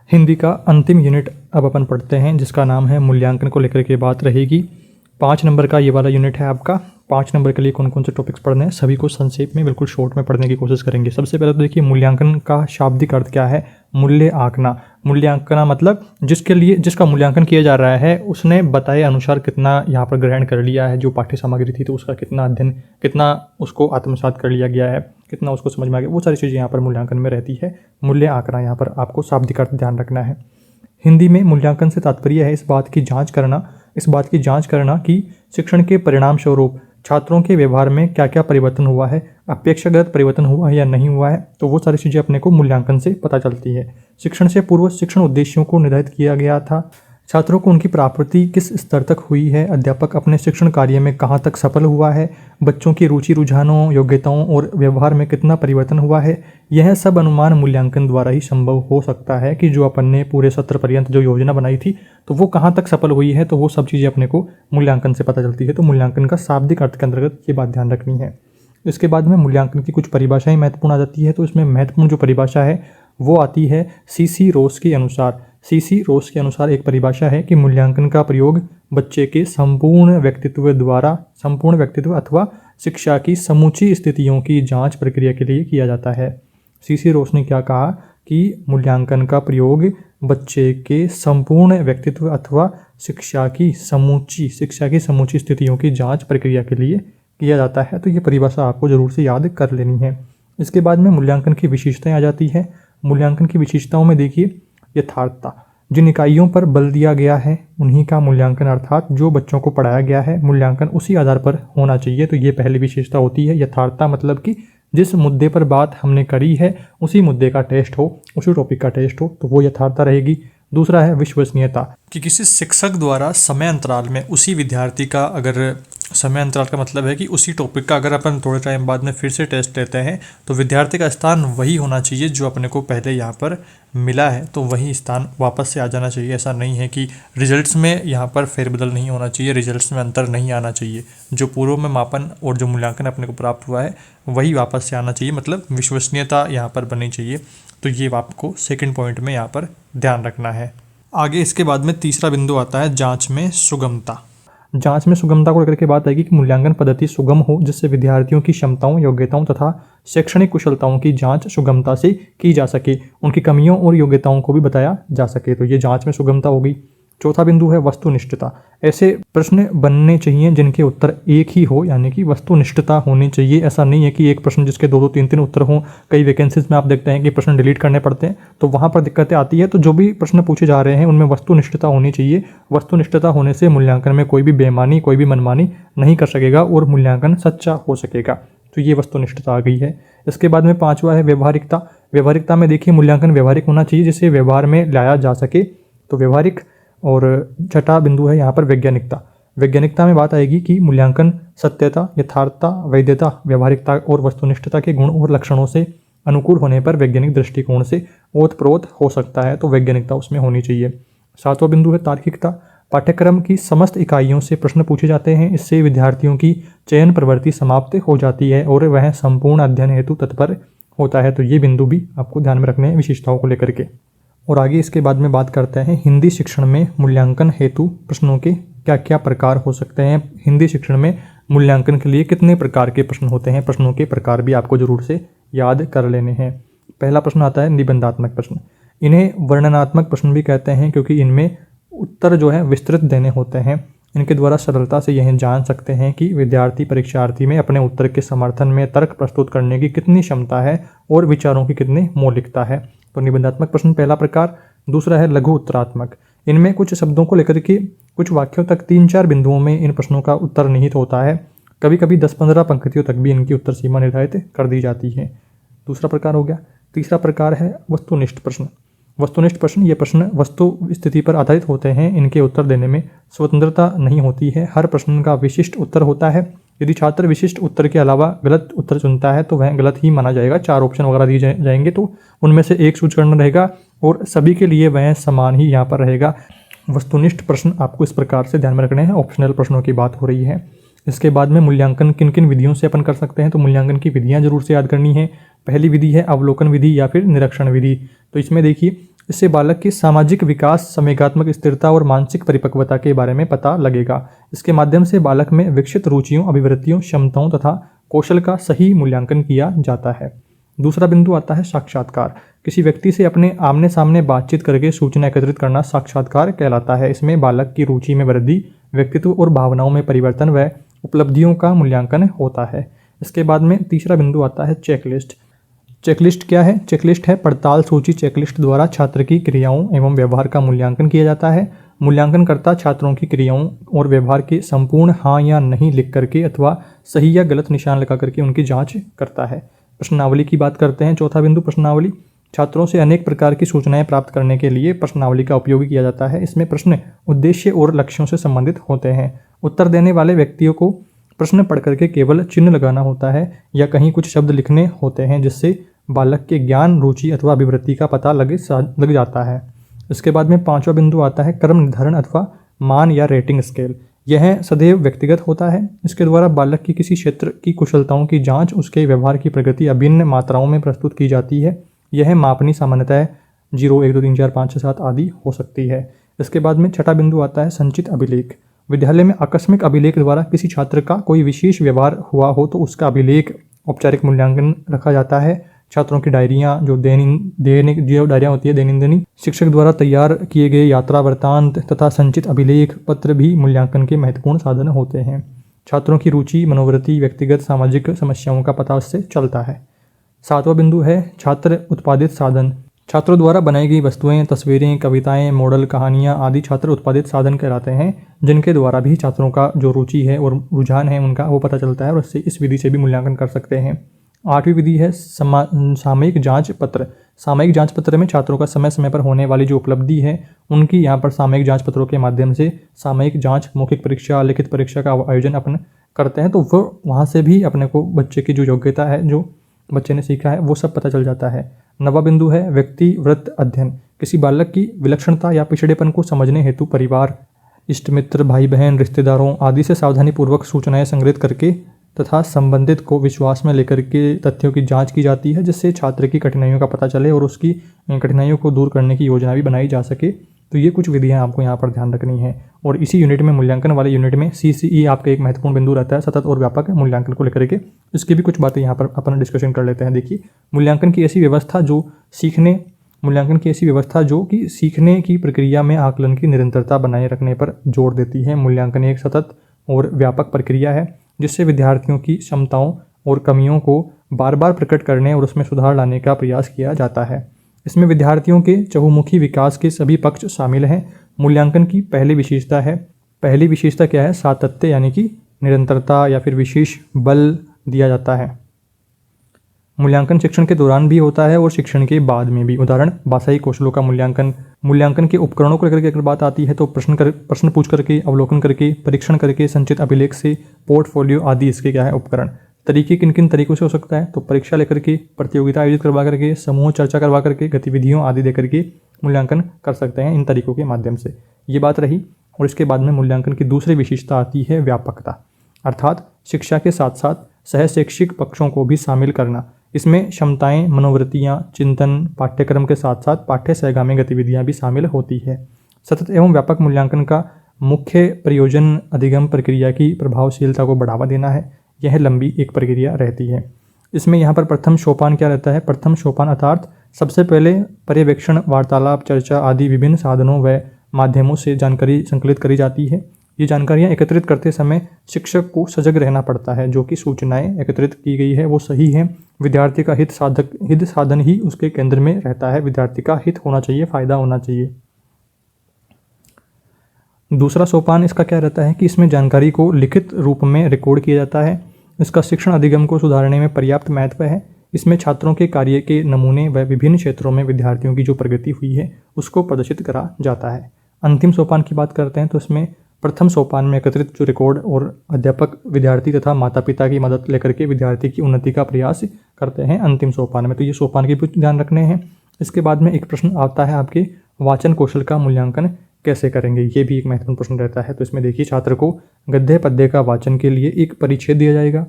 हिंदी का अंतिम यूनिट अब अपन पढ़ते हैं, जिसका नाम है मूल्यांकन को लेकर के बात रहेगी। 5 नंबर का ये वाला यूनिट है आपका। 5 नंबर के लिए कौन कौन से टॉपिक्स पढ़ने हैं सभी को संक्षेप में बिल्कुल शॉर्ट में पढ़ने की कोशिश करेंगे। सबसे पहले तो देखिए मूल्यांकन का शाब्दिक अर्थ क्या है। मूल्य आंकना। मूल्यांकन मतलब जिसका मूल्यांकन किया जा रहा है उसने बताए अनुसार कितना यहाँ पर ग्रहण कर लिया है, जो पाठ्य सामग्री थी तो उसका कितना अध्ययन, कितना उसको आत्मसात कर लिया गया है, कितना उसको समझ में आ गया, वो सारी चीज़ें यहाँ पर मूल्यांकन में रहती है। मूल्य आंकना यहाँ पर आपको शाब्दिक अर्थ ध्यान रखना है। हिंदी में मूल्यांकन से तात्पर्य है इस बात की जांच करना कि शिक्षण के परिणाम स्वरूप छात्रों के व्यवहार में क्या क्या परिवर्तन हुआ है, अपेक्षाकृत परिवर्तन हुआ है या नहीं हुआ है, तो वो सारी चीज़ें अपने को मूल्यांकन से पता चलती है। शिक्षण से पूर्व शिक्षण उद्देश्यों को निर्धारित किया गया था। छात्रों को उनकी प्राप्ति किस स्तर तक हुई है, अध्यापक अपने शिक्षण कार्य में कहाँ तक सफल हुआ है, बच्चों की रुचि रुझानों, योग्यताओं और व्यवहार में कितना परिवर्तन हुआ है, यह सब अनुमान मूल्यांकन द्वारा ही संभव हो सकता है कि जो अपन ने पूरे सत्र पर्यंत जो योजना बनाई थी तो वो कहाँ तक सफल हुई है, तो वो सब चीज़ें अपने को मूल्यांकन से पता चलती है। तो मूल्यांकन का शाब्दिक अर्थ के अंतर्गत ये बात ध्यान रखनी है। इसके बाद में मूल्यांकन की कुछ परिभाषाएं महत्वपूर्ण आ जाती है। तो इसमें महत्वपूर्ण जो परिभाषा है वो आती है सीसी रोस के अनुसार। सीसी रोस के अनुसार एक परिभाषा है कि मूल्यांकन का प्रयोग बच्चे के संपूर्ण व्यक्तित्व अथवा शिक्षा की समूची स्थितियों की जांच प्रक्रिया के लिए किया जाता है। सीसी रोस ने क्या कहा कि मूल्यांकन का प्रयोग बच्चे के संपूर्ण व्यक्तित्व अथवा शिक्षा की समूची स्थितियों की जांच प्रक्रिया के लिए किया जाता है। तो ये परिभाषा आपको जरूर से याद कर लेनी है। इसके बाद में मूल्यांकन की विशेषताएं आ जाती है। मूल्यांकन की विशेषताओं में देखिए यथार्थता। जिन इकाइयों पर बल दिया गया है उन्हीं का मूल्यांकन, अर्थात जो बच्चों को पढ़ाया गया है मूल्यांकन उसी आधार पर होना चाहिए। तो ये पहली विशेषता होती है यथार्थता, मतलब कि जिस मुद्दे पर बात हमने करी है उसी मुद्दे का टेस्ट हो, उसी टॉपिक का टेस्ट हो, तो वो यथार्थता रहेगी। दूसरा है विश्वसनीयता, कि किसी शिक्षक द्वारा समय अंतराल में उसी विद्यार्थी का, अगर समय अंतराल का मतलब है कि उसी टॉपिक का अगर अपन थोड़े टाइम बाद में फिर से टेस्ट लेते हैं तो विद्यार्थी का स्थान वही होना चाहिए जो अपने को पहले यहाँ पर मिला है, तो वही स्थान वापस से आ जाना चाहिए। ऐसा नहीं है कि रिजल्ट्स में यहाँ पर फेरबदल नहीं होना चाहिए, रिजल्ट्स में अंतर नहीं आना चाहिए। जो पूर्व में मापन और जो मूल्यांकन अपने को प्राप्त हुआ है वही वापस से आना चाहिए, मतलब विश्वसनीयता यहाँ पर बननी चाहिए। तो ये आपको सेकंड पॉइंट में यहाँ पर ध्यान रखना है। आगे इसके बाद में तीसरा बिंदु आता है जांच में सुगमता। जांच में सुगमता को लेकर के बात आएगी कि मूल्यांकन पद्धति सुगम हो, जिससे विद्यार्थियों की क्षमताओं, योग्यताओं तथा शैक्षणिक कुशलताओं की जांच सुगमता से की जा सके, उनकी कमियों और योग्यताओं को भी बताया जा सके। तो ये जांच में सुगमता होगी। चौथा बिंदु है वस्तुनिष्ठता। ऐसे प्रश्न बनने चाहिए जिनके उत्तर एक ही हो, यानी कि वस्तुनिष्ठता होनी चाहिए। ऐसा नहीं है कि एक प्रश्न जिसके 2-2, 3-3 उत्तर हों। कई वैकेंसीज में आप देखते हैं कि प्रश्न डिलीट करने पड़ते हैं, तो वहाँ पर दिक्कतें आती है। तो जो भी प्रश्न पूछे जा रहे हैं उनमें वस्तुनिष्ठता होनी चाहिए। वस्तुनिष्ठता होने से मूल्यांकन में कोई भी बेईमानी, कोई भी मनमानी नहीं कर सकेगा और मूल्यांकन सच्चा हो सकेगा। तो ये वस्तुनिष्ठता आ गई है। इसके बाद में 5वां है व्यवहारिकता। व्यवहारिकता में देखिए मूल्यांकन व्यवहारिक होना चाहिए, जिसे व्यवहार में लाया जा सके, तो व्यवहारिक। और छठा बिंदु है यहाँ पर वैज्ञानिकता। वैज्ञानिकता में बात आएगी कि मूल्यांकन सत्यता, यथार्थता, वैधता, व्यवहारिकता और वस्तुनिष्ठता के गुण और लक्षणों से अनुकूल होने पर वैज्ञानिक दृष्टिकोण से ओतप्रोत हो सकता है, तो वैज्ञानिकता उसमें होनी चाहिए। 7वां बिंदु है तार्किकता। पाठ्यक्रम की समस्त इकाइयों से प्रश्न पूछे जाते हैं, इससे विद्यार्थियों की चयन प्रवृत्ति समाप्त हो जाती है और वह संपूर्ण अध्ययन हेतु तत्पर होता है। तो ये बिंदु भी आपको ध्यान में रखने हैं विशेषताओं को लेकर के। और आगे इसके बाद में बात करते हैं हिंदी शिक्षण में मूल्यांकन हेतु प्रश्नों के क्या क्या प्रकार हो सकते हैं। हिंदी शिक्षण में मूल्यांकन के लिए कितने प्रकार के प्रश्न होते हैं, प्रश्नों के प्रकार भी आपको जरूर से याद कर लेने हैं। पहला प्रश्न आता है निबंधात्मक प्रश्न। इन्हें वर्णनात्मक प्रश्न भी कहते हैं, क्योंकि इनमें उत्तर जो है विस्तृत देने होते हैं। इनके द्वारा सरलता से यह जान सकते हैं कि परीक्षार्थी में अपने उत्तर के समर्थन में तर्क प्रस्तुत करने की कितनी क्षमता है और विचारों की कितनी मौलिकता है। तो निबंधात्मक प्रश्न पहला प्रकार। दूसरा है लघु उत्तरात्मक। इनमें कुछ शब्दों को लेकर के कुछ वाक्यों तक 3-4 बिंदुओं में इन प्रश्नों का उत्तर निहित होता है। कभी कभी 10-15 पंक्तियों तक भी इनकी उत्तर सीमा निर्धारित कर दी जाती है। दूसरा प्रकार हो गया। तीसरा प्रकार है वस्तुनिष्ठ प्रश्न। वस्तुनिष्ठ प्रश्न, ये प्रश्न वस्तु स्थिति पर आधारित होते हैं। इनके उत्तर देने में स्वतंत्रता नहीं होती है, हर प्रश्न का विशिष्ट उत्तर होता है। यदि छात्र विशिष्ट उत्तर के अलावा गलत उत्तर चुनता है तो वह गलत ही माना जाएगा। 4 ऑप्शन वगैरह दिए जाएंगे तो उनमें से एक चूज करना रहेगा और सभी के लिए वह समान ही यहाँ पर रहेगा। वस्तुनिष्ठ प्रश्न आपको इस प्रकार से ध्यान में रखने हैं। ऑप्शनल प्रश्नों की बात हो रही है। इसके बाद में मूल्यांकन किन किन विधियों से अपन कर सकते हैं, तो मूल्यांकन की विधियाँ जरूर से याद करनी है। पहली विधि है अवलोकन विधि या फिर निरीक्षण विधि। तो इसमें देखिए इससे बालक की सामाजिक विकास, संवेगात्मक स्थिरता और मानसिक परिपक्वता के बारे में पता लगेगा। इसके माध्यम से बालक में विकसित रुचियों, अभिवृत्तियों, क्षमताओं तथा कौशल का सही मूल्यांकन किया जाता है। दूसरा बिंदु आता है साक्षात्कार। किसी व्यक्ति से अपने आमने सामने बातचीत करके सूचना एकत्रित करना साक्षात्कार कहलाता है। इसमें बालक की रुचि में वृद्धि, व्यक्तित्व और भावनाओं में परिवर्तन व उपलब्धियों का मूल्यांकन होता है। इसके बाद में तीसरा बिंदु आता है चेकलिस्ट। चेकलिस्ट क्या है? चेकलिस्ट है पड़ताल सूची। चेकलिस्ट द्वारा छात्र की क्रियाओं एवं व्यवहार का मूल्यांकन किया जाता है। मूल्यांकनकर्ता छात्रों की क्रियाओं और व्यवहार के संपूर्ण हाँ या नहीं लिख करके अथवा सही या गलत निशान लगा करके उनकी जांच करता है। प्रश्नावली की बात करते हैं। चौथा बिंदु प्रश्नावली। छात्रों से अनेक प्रकार की सूचनाएं प्राप्त करने के लिए प्रश्नावली का उपयोग किया जाता है। इसमें प्रश्न उद्देश्य और लक्ष्यों से संबंधित होते हैं। उत्तर देने वाले व्यक्तियों को प्रश्न पढ़ करके केवल चिन्ह लगाना होता है या कहीं कुछ शब्द लिखने होते हैं, जिससे बालक के ज्ञान, रुचि अथवा अभिवृत्ति का पता लग जाता है। इसके बाद में पांचवा बिंदु आता है क्रम निर्धारण अथवा मान या रेटिंग स्केल। यह सदैव व्यक्तिगत होता है। इसके द्वारा बालक की किसी क्षेत्र की कुशलताओं की जांच, उसके व्यवहार की प्रगति अभिन्न मात्राओं में प्रस्तुत की जाती है। यह मापनी सामान्यतः 0, 1, 2, 3, 4, 5, 6, 7 आदि हो सकती है। इसके बाद में छठा बिंदु आता है संचित अभिलेख। विद्यालय में आकस्मिक अभिलेख द्वारा किसी छात्र का कोई विशेष व्यवहार हुआ हो तो उसका अभिलेख औपचारिक मूल्यांकन रखा जाता है। छात्रों की डायरियाँ जो डायरियाँ होती है दैनिक, शिक्षक द्वारा तैयार किए गए यात्रा वृत्तांत तथा संचित अभिलेख पत्र भी मूल्यांकन के महत्वपूर्ण साधन होते हैं। छात्रों की रुचि, मनोवृत्ति, व्यक्तिगत सामाजिक समस्याओं का पता उससे चलता है। सातवां बिंदु है छात्र उत्पादित साधन। छात्रों द्वारा बनाई गई वस्तुएं, तस्वीरें, कविताएं, मॉडल, कहानियां आदि छात्र उत्पादित साधन कहलाते हैं, जिनके द्वारा भी छात्रों का जो रुचि है और रुझान है उनका वो पता चलता है और इससे इस विधि से भी मूल्यांकन कर सकते हैं। आठवीं विधि है सामयिक जांच पत्र। सामयिक जांच पत्र में छात्रों का समय समय पर होने वाली जो उपलब्धि है उनकी यहाँ पर सामयिक जांच पत्रों के माध्यम से सामयिक जांच, मौखिक परीक्षा, लिखित परीक्षा का आयोजन अपन करते हैं, तो वो वहाँ से भी अपने को बच्चे की जो योग्यता है, जो बच्चे ने सीखा है, वो सब पता चल जाता है। नवा बिंदु है व्यक्तिवृत्त अध्ययन। किसी बालक की विलक्षणता या पिछड़ेपन को समझने हेतु परिवार, इष्ट मित्र, भाई बहन, रिश्तेदारों आदि से सावधानीपूर्वक सूचनाएं संग्रहित करके तथा संबंधित को विश्वास में लेकर के तथ्यों की जांच की जाती है, जिससे छात्र की कठिनाइयों का पता चले और उसकी कठिनाइयों को दूर करने की योजना भी बनाई जा सके। तो ये कुछ विधियां आपको यहाँ पर ध्यान रखनी है। और इसी यूनिट में, मूल्यांकन वाले यूनिट में CCE आपका एक महत्वपूर्ण बिंदु रहता है, सतत और व्यापक मूल्यांकन को लेकर के। इसकी भी कुछ बातें यहाँ पर अपन डिस्कशन कर लेते हैं। देखिए, मूल्यांकन की ऐसी व्यवस्था जो कि सीखने की प्रक्रिया में आकलन की निरंतरता बनाए रखने पर जोर देती है। मूल्यांकन एक सतत और व्यापक प्रक्रिया है जिससे विद्यार्थियों की क्षमताओं और कमियों को बार बार प्रकट करने और उसमें सुधार लाने का प्रयास किया जाता है। इसमें विद्यार्थियों के चहुमुखी विकास के सभी पक्ष शामिल हैं। मूल्यांकन की पहली विशेषता क्या है? सातत्य, यानी कि निरंतरता या फिर विशेष बल दिया जाता है। मूल्यांकन शिक्षण के दौरान भी होता है और शिक्षण के बाद में भी। उदाहरण, भाषाई कौशलों का मूल्यांकन के उपकरणों को लेकर के अगर बात आती है तो प्रश्न पूछ करके, अवलोकन करके, परीक्षण करके, संचित अभिलेख से, पोर्टफोलियो आदि इसके क्या है उपकरण। तरीके किन किन तरीकों से हो सकता है? तो परीक्षा लेकर के, प्रतियोगिता आयोजित करवा करके, समूह चर्चा करवा करके, गतिविधियों आदि देकर के मूल्यांकन कर सकते हैं इन तरीकों के माध्यम से। ये बात रही। और इसके बाद में मूल्यांकन की दूसरी विशेषता आती है व्यापकता, अर्थात शिक्षा के साथ साथ सहशैक्षिक पक्षों को भी शामिल करना। इसमें क्षमताएं, मनोवृत्तियां, चिंतन, पाठ्यक्रम के साथ साथ पाठ्य सहगामी गतिविधियां भी शामिल होती है। सतत एवं व्यापक मूल्यांकन का मुख्य प्रयोजन अधिगम प्रक्रिया की प्रभावशीलता को बढ़ावा देना है। यह लंबी एक प्रक्रिया रहती है। इसमें यहाँ पर प्रथम सोपान क्या रहता है? प्रथम सोपान अर्थात सबसे पहले पर्यवेक्षण, वार्तालाप, चर्चा आदि विभिन्न साधनों व माध्यमों से जानकारी संकलित करी जाती है। ये जानकारियाँ एकत्रित करते समय शिक्षक को सजग रहना पड़ता है, जो कि सूचनाएं एकत्रित की गई है वो सही है। विद्यार्थी का हित साधन ही उसके केंद्र में रहता है। विद्यार्थी का हित होना चाहिए, फायदा होना चाहिए। दूसरा सोपान इसका क्या रहता है कि इसमें जानकारी को लिखित रूप में रिकॉर्ड किया जाता है। इसका शिक्षण अधिगम को सुधारने में पर्याप्त महत्व है। इसमें छात्रों के कार्य के नमूने व विभिन्न क्षेत्रों में विद्यार्थियों की जो प्रगति हुई है उसको प्रदर्शित करा जाता है। अंतिम सोपान की बात करते हैं तो इसमें प्रथम सोपान में एकत्रित जो रिकॉर्ड और अध्यापक, विद्यार्थी तथा माता पिता की मदद लेकर के विद्यार्थी की उन्नति का प्रयास करते हैं अंतिम सोपान में। तो ये सोपान के भी ध्यान रखने हैं। इसके बाद में एक प्रश्न आता है आपके, वाचन कौशल का मूल्यांकन कैसे करेंगे? ये भी एक महत्वपूर्ण प्रश्न रहता है। तो इसमें देखिए, छात्र को गद्य पद्य का वाचन के लिए एक परिच्छेद दिया जाएगा।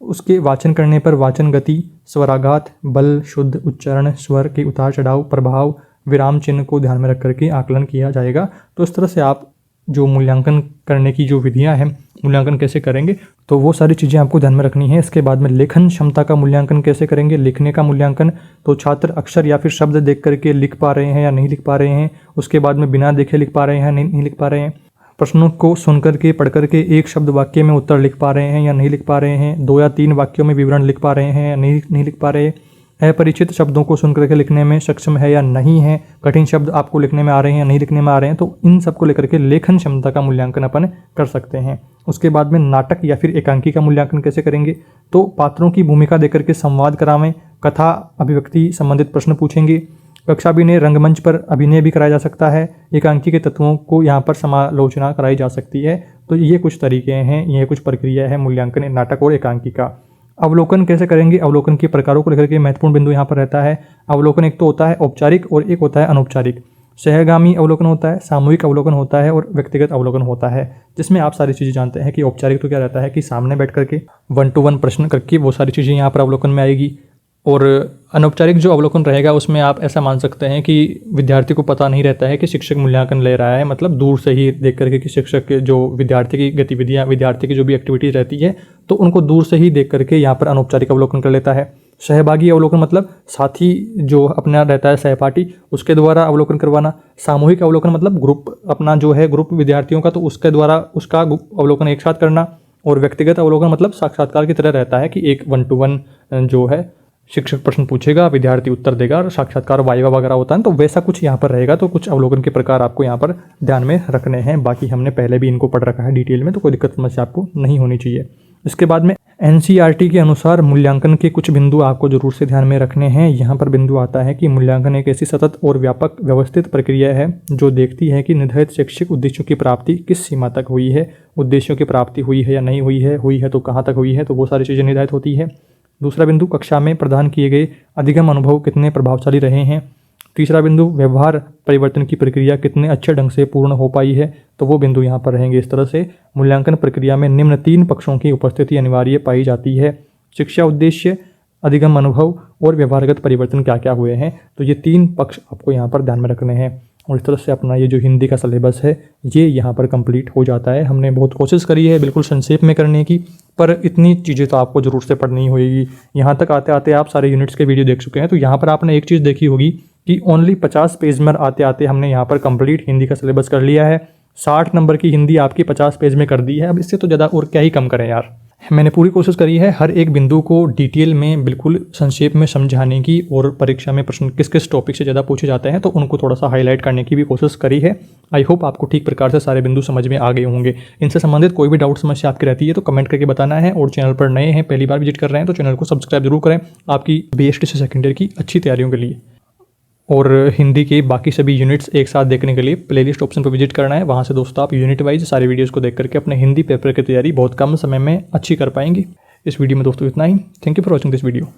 उसके वाचन करने पर वाचन गति, स्वराघात, बल, शुद्ध उच्चारण, स्वर के उतार चढ़ाव, प्रभाव विराम चिन्ह को ध्यान में रख करके आकलन किया जाएगा। तो इस तरह से आप जो मूल्यांकन करने की जो विधियां हैं, मूल्यांकन कैसे करेंगे, तो वो सारी चीज़ें आपको ध्यान में रखनी है। इसके बाद में लेखन क्षमता का मूल्यांकन कैसे करेंगे, लिखने का मूल्यांकन, तो छात्र अक्षर या फिर शब्द देख करके लिख पा रहे हैं या नहीं लिख पा रहे हैं, उसके बाद में बिना देखे लिख पा रहे हैं या नहीं लिख पा रहे हैं, प्रश्नों को सुन करके पढ़ करके एक शब्द वाक्य में उत्तर लिख पा रहे हैं या नहीं लिख पा रहे हैं, 2 या 3 वाक्यों में विवरण लिख पा रहे हैं या नहीं लिख पा रहे हैं, अपरिचित शब्दों को सुन करके लिखने में सक्षम है या नहीं है, कठिन शब्द आपको लिखने में आ रहे हैं या नहीं लिखने में आ रहे हैं। तो इन सब को लेकर के लेखन क्षमता का मूल्यांकन अपन कर सकते हैं। उसके बाद में नाटक या फिर एकांकी का मूल्यांकन कैसे करेंगे, तो पात्रों की भूमिका देकर के संवाद करावें, कथा अभिव्यक्ति संबंधित प्रश्न पूछेंगे, कक्षा अभिनय रंगमंच पर अभिनय भी कराया जा सकता है, एकांकी के तत्वों को यहाँ पर समालोचना कराई जा सकती है। तो ये कुछ तरीके हैं, ये कुछ प्रक्रिया है मूल्यांकन नाटक और एकांकी का। अवलोकन कैसे करेंगे, अवलोकन के प्रकारों को लेकर के महत्वपूर्ण बिंदु यहाँ पर रहता है। अवलोकन एक तो होता है औपचारिक और एक होता है अनौपचारिक। सहगामी अवलोकन होता है, सामूहिक अवलोकन होता है और व्यक्तिगत अवलोकन होता है, जिसमें आप सारी चीज़ें जानते हैं कि औपचारिक तो क्या रहता है कि सामने बैठ करके 1 to 1 प्रश्न करके वो सारी चीज़ें यहाँ पर अवलोकन में आएगी। और अनौपचारिक जो अवलोकन रहेगा उसमें आप ऐसा मान सकते हैं कि विद्यार्थी को पता नहीं रहता है कि शिक्षक मूल्यांकन ले रहा है, मतलब दूर से ही देख करके कि शिक्षक के जो विद्यार्थी की गतिविधियाँ, विद्यार्थी की जो भी एक्टिविटीज़ रहती है, तो उनको दूर से ही देख करके यहाँ पर अनौपचारिक अवलोकन कर लेता है। सहभागी अवलोकन मतलब साथी जो अपना रहता है सहपाठी, उसके द्वारा अवलोकन करवाना। सामूहिक अवलोकन मतलब ग्रुप अपना जो है ग्रुप विद्यार्थियों का, तो उसके द्वारा उसका अवलोकन एक साथ करना। और व्यक्तिगत अवलोकन मतलब साक्षात्कार की तरह रहता है कि एक 1 to 1 जो है शिक्षक प्रश्न पूछेगा, विद्यार्थी उत्तर देगा और साक्षात्कार वाइवा वगैरह होता है, तो वैसा कुछ यहाँ पर रहेगा। तो कुछ अवलोकन के प्रकार आपको यहाँ पर ध्यान में रखने हैं। बाकी हमने पहले भी इनको पढ़ रखा है डिटेल में, तो कोई दिक्कत समस्या आपको नहीं होनी चाहिए। इसके बाद में NCERT के अनुसार मूल्यांकन के कुछ बिंदु आपको जरूर से ध्यान में रखने हैं। यहाँ पर बिंदु आता है कि मूल्यांकन एक ऐसी सतत और व्यापक व्यवस्थित प्रक्रिया है जो देखती है कि निर्धारित शैक्षिक उद्देश्यों की प्राप्ति किस सीमा तक हुई है, उद्देश्यों की प्राप्ति हुई है या नहीं हुई है तो कहाँ तक हुई है, तो वो सारी चीज़ें निर्धारित होती है। दूसरा बिंदु, कक्षा में प्रदान किए गए अधिगम अनुभव कितने प्रभावशाली रहे हैं। तीसरा बिंदु, व्यवहार परिवर्तन की प्रक्रिया कितने अच्छे ढंग से पूर्ण हो पाई है, तो वो बिंदु यहाँ पर रहेंगे। इस तरह से मूल्यांकन प्रक्रिया में निम्न 3 पक्षों की उपस्थिति अनिवार्य पाई जाती है: शिक्षा उद्देश्य, अधिगम अनुभव और व्यवहारगत परिवर्तन क्या क्या हुए हैं। तो ये 3 पक्ष आपको यहाँ पर ध्यान में रखने हैं। और इस तरह से अपना ये जो हिंदी का सिलेबस है ये यहाँ पर कंप्लीट हो जाता है। हमने बहुत कोशिश करी है बिल्कुल संक्षेप में करने की, पर इतनी चीज़ें तो आपको ज़रूर से पढ़नी होगी। यहाँ तक आते आते आप सारे यूनिट्स के वीडियो देख चुके हैं, तो यहाँ पर आपने एक चीज़ देखी होगी कि ओनली 50 पेज में आते आते हमने यहाँ पर कंप्लीट हिंदी का सिलेबस कर लिया है। 60 नंबर की हिंदी आपकी 50 पेज में कर दी है। अब इससे तो ज़्यादा और क्या ही कम करें यार। मैंने पूरी कोशिश करी है हर एक बिंदु को डिटेल में बिल्कुल संक्षेप में समझाने की, और परीक्षा में प्रश्न किस किस टॉपिक से ज़्यादा पूछे जाते हैं तो उनको थोड़ा सा हाईलाइट करने की भी कोशिश करी है। आई होप आपको ठीक प्रकार से सारे बिंदु समझ में आ गए होंगे। इनसे संबंधित कोई भी डाउट समस्या आपकी रहती है तो कमेंट करके बताना है। और चैनल पर नए हैं, पहली बार विजिट कर रहे हैं, तो चैनल को सब्सक्राइब जरूर करें आपकी BST से सेकेंड ईयर की अच्छी तैयारियों के लिए। और हिंदी के बाकी सभी यूनिट्स एक साथ देखने के लिए प्लेलिस्ट ऑप्शन पर विजिट करना है। वहाँ से दोस्तों आप यूनिट वाइज सारे वीडियोस को देख करके अपने हिंदी पेपर की तैयारी बहुत कम समय में अच्छी कर पाएंगे। इस वीडियो में दोस्तों इतना ही। Thank you for watching this video.